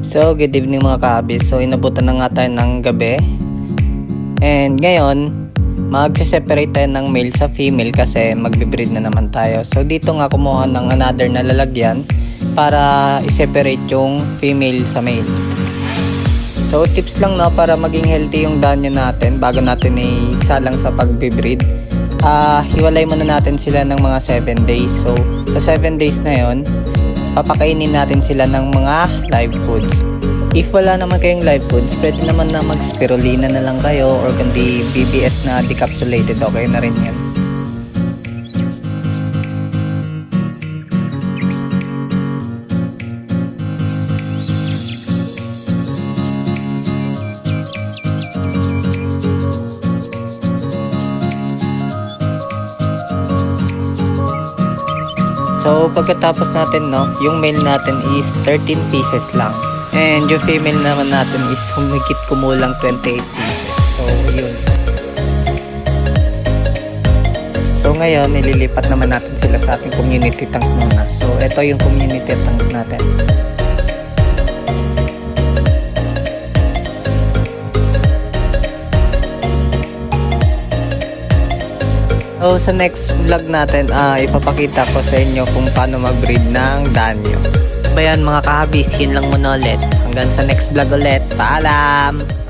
So, good evening mga kahabis. So, inabutan na nga tayo ng gabi. And ngayon, magse-separate tayo ng male sa female kasi magbe-breed na naman tayo. So, dito nga kumuha ng another na lalagyan para i-separate yung female sa male. So, tips lang no, para maging healthy yung danyo natin bago natin isalang sa pagbe-breed. Hiwalay muna natin sila ng mga 7 days. So, sa 7 days na yon, papakainin natin sila ng mga live foods. If wala naman kayong live foods, pwede naman na mag-spirulina na lang kayo or kundi BBS na decapsulated, okay na rin yan. So, pagkatapos natin, no, yung male natin is 13 pieces lang. And yung female naman natin is humigit kumulang 28 pieces. So, yun. So, ngayon, nililipat naman natin sila sa ating community tank muna. So, ito yung community tank natin. So, sa next vlog natin, ipapakita ko sa inyo kung paano mag-breed ng danyo. Bayan mga kahabis, yun lang muna ulit. Hanggang sa next vlog ulit. Paalam!